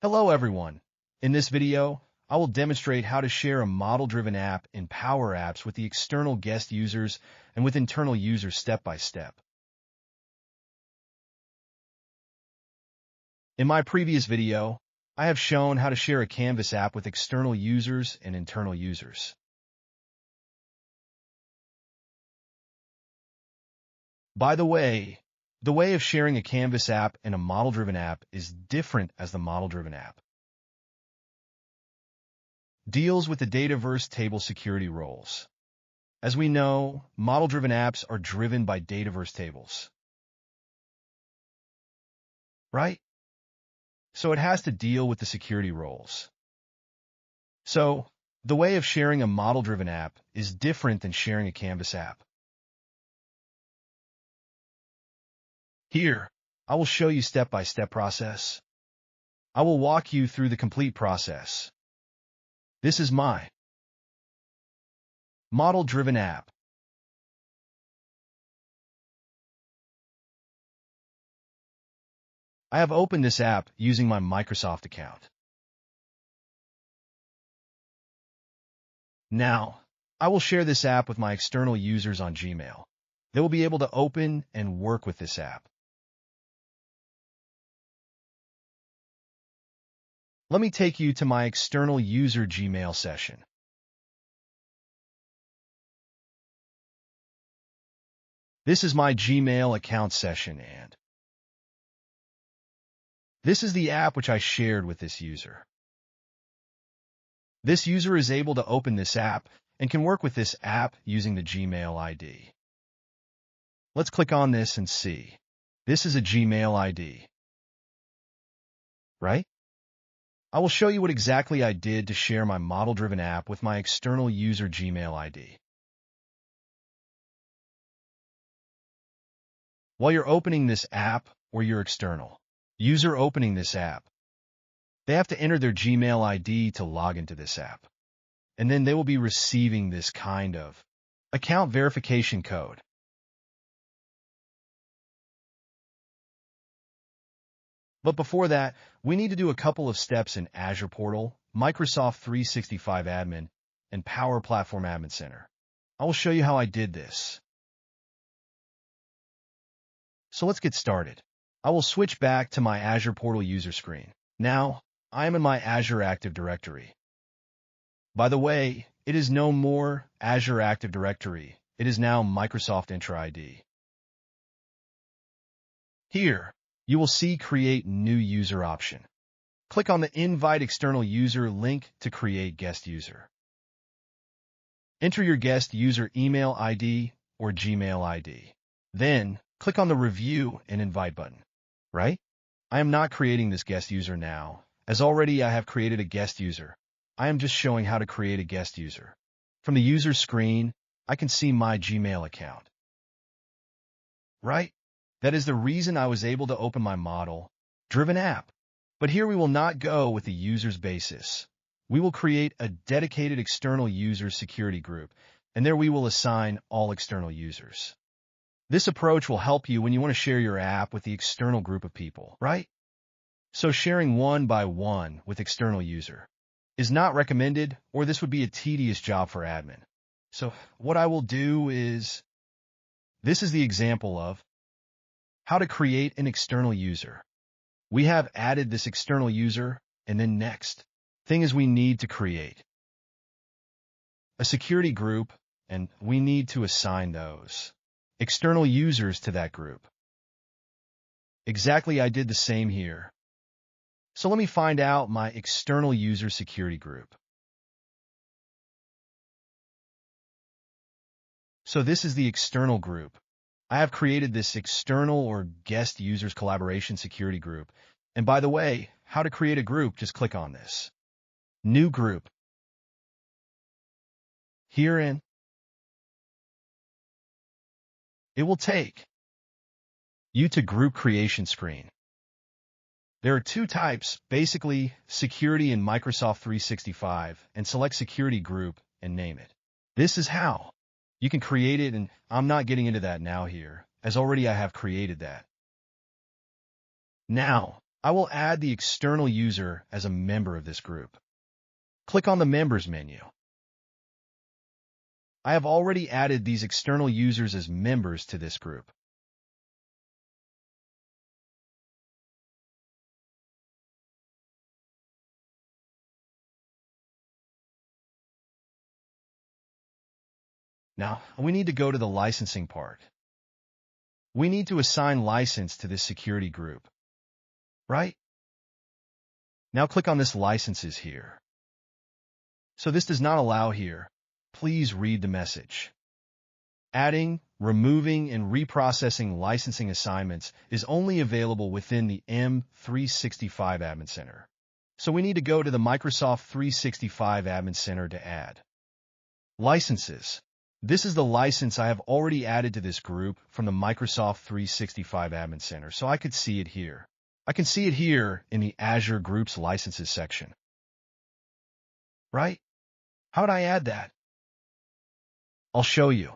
Hello everyone. In this video, I will demonstrate how to share a model-driven app in Power Apps with the external guest users and with internal users step by step. In my previous video, I have shown how to share a Canvas app with external users and internal users. By the way of sharing a Canvas app and a model-driven app is different as the model-driven app deals with the Dataverse table security roles. As we know, model-driven apps are driven by Dataverse tables, right? So it has to deal with the security roles. So, the way of sharing a model-driven app is different than sharing a Canvas app. Here, I will show you step-by-step process. I will walk you through the complete process. This is my model-driven app. I have opened this app using my Microsoft account. Now, I will share this app with my external users on Gmail. They will be able to open and work with this app. Let me take you to my external user Gmail session. This is my Gmail account session and this is the app which I shared with this user. This user is able to open this app and can work with this app using the Gmail ID. Let's click on this and see. This is a Gmail ID, right? I will show you what exactly I did to share my model-driven app with my external user Gmail ID. While you're opening this app or your external user opening this app, they have to enter their Gmail ID to log into this app. And then they will be receiving this kind of account verification code. But before that, we need to do a couple of steps in Azure Portal, Microsoft 365 Admin, and Power Platform Admin Center. I will show you how I did this. So let's get started. I will switch back to my Azure Portal user screen. Now, I am in my Azure Active Directory. By the way, it is no more Azure Active Directory. It is now Microsoft Entra ID. Here, you will see Create New User option. Click on the Invite External User link to create guest user. Enter your guest user email ID or Gmail ID. Then, click on the Review and Invite button, right? I am not creating this guest user now, as already I have created a guest user. I am just showing how to create a guest user. From the user screen, I can see my Gmail account, right? That is the reason I was able to open my model-driven app. But here we will not go with the user's basis. We will create a dedicated external user security group, and there we will assign all external users. This approach will help you when you want to share your app with the external group of people, right? So sharing one by one with external user is not recommended, or this would be a tedious job for admin. So what I will do is, this is the example of how to create an external user. We have added this external user, and then next thing is we need to create a security group, and we need to assign those external users to that group. Exactly, I did the same here. So let me find out my external user security group. So this is the external group. I have created this external or guest users collaboration security group. And by the way, how to create a group, just click on this. New group. Herein, it will take you to group creation screen. There are two types, basically security in Microsoft 365, and select security group and name it. This is how you can create it, and I'm not getting into that now here, as already I have created that. Now, I will add the external user as a member of this group. Click on the Members menu. I have already added these external users as members to this group. Now, we need to go to the licensing part. We need to assign license to this security group, right? Now click on this licenses here. So this does not allow here. Please read the message. Adding, removing, and reprocessing licensing assignments is only available within the M365 Admin Center. So we need to go to the Microsoft 365 Admin Center to add licenses. This is the license I have already added to this group from the Microsoft 365 Admin Center, so I could see it here. I can see it here in the Azure Groups Licenses section. Right? How would I add that? I'll show you.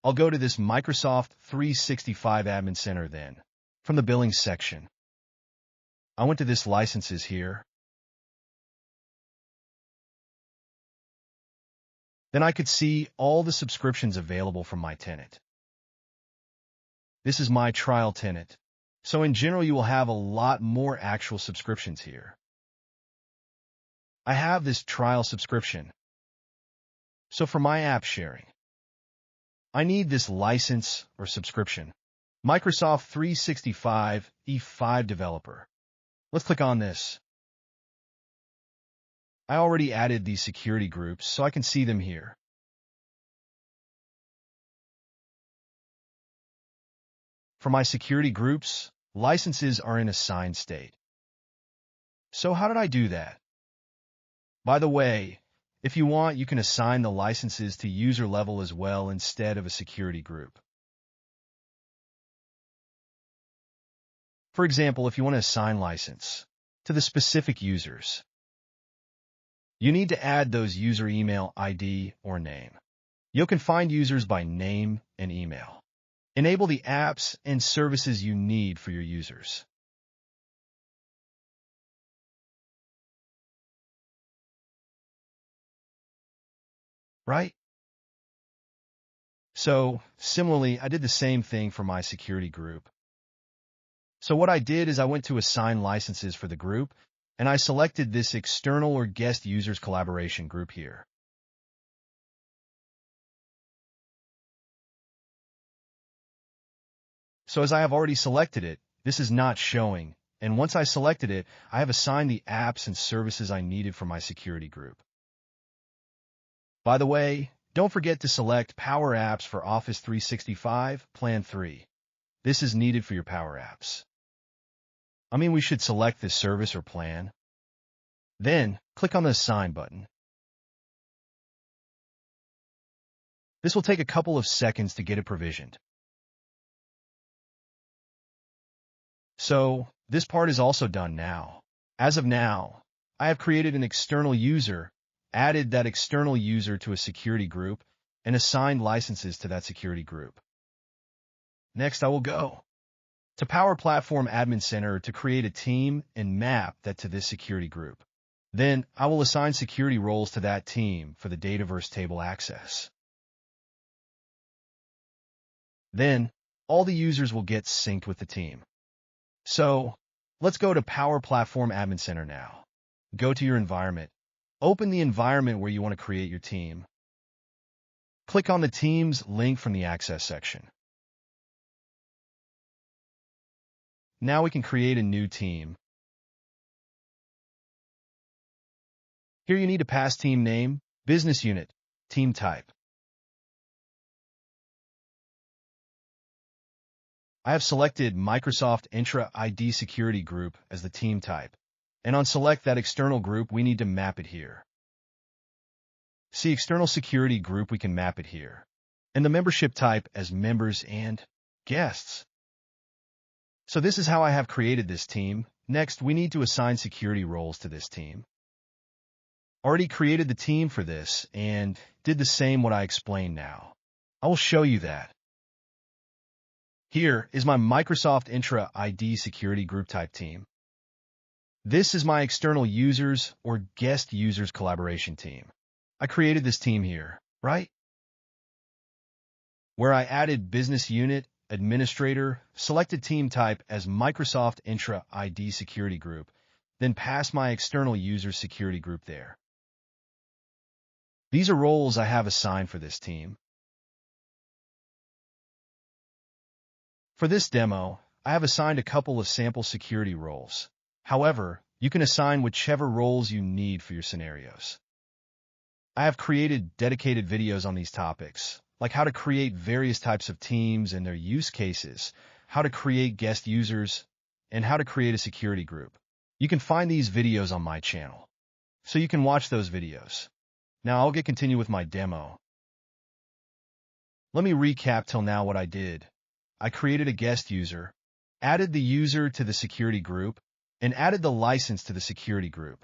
I'll go to this Microsoft 365 Admin Center then, from the Billing section. I went to this Licenses here. Then I could see all the subscriptions available from my tenant. This is my trial tenant. So in general, you will have a lot more actual subscriptions here. I have this trial subscription. So for my app sharing, I need this license or subscription. Microsoft 365 E5 Developer. Let's click on this. I already added these security groups, so I can see them here. For my security groups, licenses are in assigned state. So how did I do that? By the way, if you want, you can assign the licenses to user level as well instead of a security group. For example, if you want to assign license to the specific users, you need to add those user email ID or name. You can find users by name and email. Enable the apps and services you need for your users. Right? So, similarly, I did the same thing for my security group. So what I did is I went to assign licenses for the group, and I selected this external or guest users collaboration group here. So as I have already selected it, this is not showing, and once I selected it, I have assigned the apps and services I needed for my security group. By the way, don't forget to select Power Apps for Office 365 Plan 3. This is needed for your Power Apps. We should select this service or plan. Then, click on the Assign button. This will take a couple of seconds to get it provisioned. So, this part is also done now. As of now, I have created an external user, added that external user to a security group, and assigned licenses to that security group. Next, I will go to Power Platform Admin Center to create a team and map that to this security group. Then, I will assign security roles to that team for the Dataverse table access. Then, all the users will get synced with the team. So, let's go to Power Platform Admin Center now. Go to your environment. Open the environment where you want to create your team. Click on the Teams link from the Access section. Now we can create a new team. Here you need to pass team name, business unit, team type. I have selected Microsoft Entra ID Security Group as the team type, and on select that external group, we need to map it here. See External Security Group, we can map it here, and the membership type as members and guests. So this is how I have created this team. Next, we need to assign security roles to this team. Already created the team for this and did the same what I explained now. I will show you that. Here is my Microsoft Entra ID Security Group Type team. This is my external users or guest users collaboration team. I created this team here, right? Where I added business unit, administrator, selected team type as Microsoft Entra ID security group, then passed my external users security group there. These are roles I have assigned for this team. For this demo, I have assigned a couple of sample security roles. However, you can assign whichever roles you need for your scenarios. I have created dedicated videos on these topics, like how to create various types of teams and their use cases, how to create guest users, and how to create a security group. You can find these videos on my channel, so you can watch those videos. Now I'll continue with my demo. Let me recap till now what I did. I created a guest user, added the user to the security group, and added the license to the security group.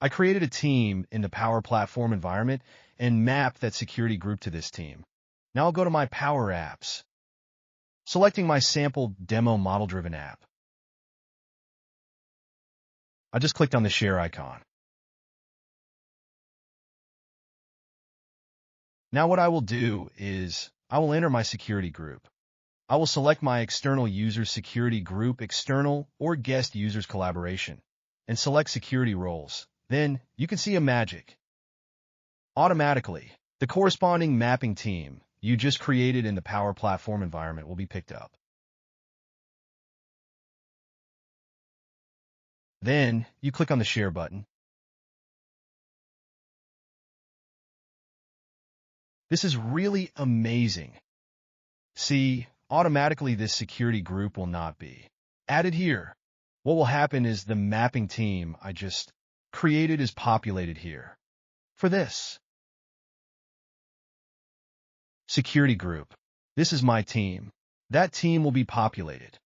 I created a team in the Power Platform environment and mapped that security group to this team. Now I'll go to my Power Apps, selecting my sample demo model-driven app. I just clicked on the share icon. Now what I will do is I will enter my security group. I will select my external users security group, external or guest users collaboration, and select security roles. Then you can see a magic. Automatically, the corresponding mapping team you just created in the Power Platform environment will be picked up. Then you click on the Share button. This is really amazing. See, automatically this security group will not be added here. What will happen is the mapping team I just created is populated here. For this security group, this is my team. That team will be populated.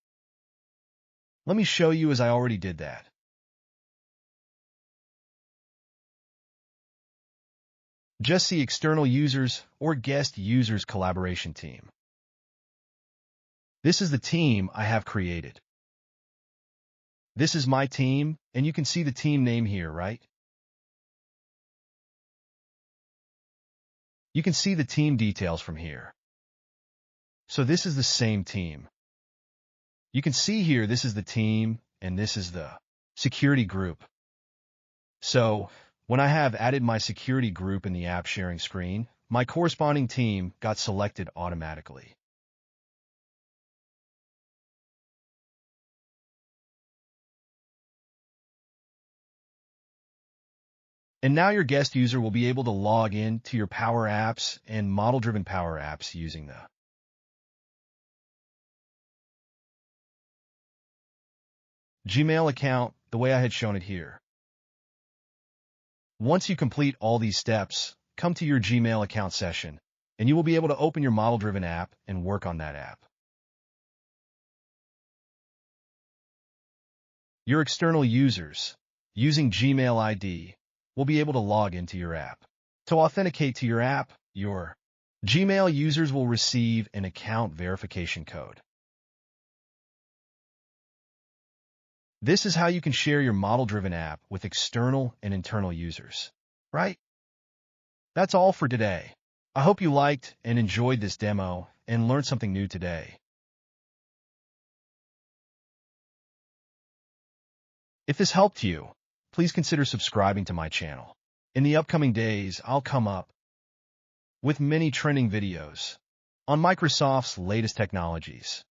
Let me show you as I already did that. Just see external users or guest users collaboration team. This is the team I have created. This is my team, and you can see the team name here, right? You can see the team details from here. So this is the same team. You can see here this is the team, and this is the security group. So when I have added my security group in the app sharing screen, my corresponding team got selected automatically. And now your guest user will be able to log in to your Power Apps and model-driven Power Apps using the Gmail account the way I had shown it here. Once you complete all these steps, come to your Gmail account session, and you will be able to open your model-driven app and work on that app. Your external users, using Gmail ID, will be able to log into your app. To authenticate to your app, your Gmail users will receive an account verification code. This is how you can share your model-driven app with external and internal users, right? That's all for today. I hope you liked and enjoyed this demo and learned something new today. If this helped you, please consider subscribing to my channel. In the upcoming days, I'll come up with many trending videos on Microsoft's latest technologies,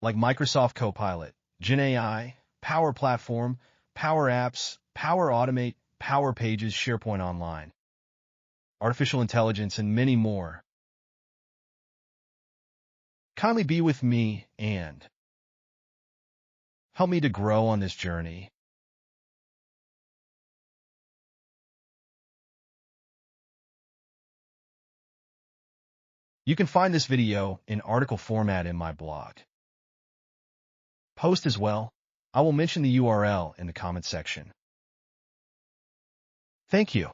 like Microsoft Copilot, Gen AI, Power Platform, Power Apps, Power Automate, Power Pages, SharePoint Online, artificial intelligence, and many more. Kindly be with me and help me to grow on this journey. You can find this video in article format in my blog post as well. I will mention the URL in the comment section. Thank you.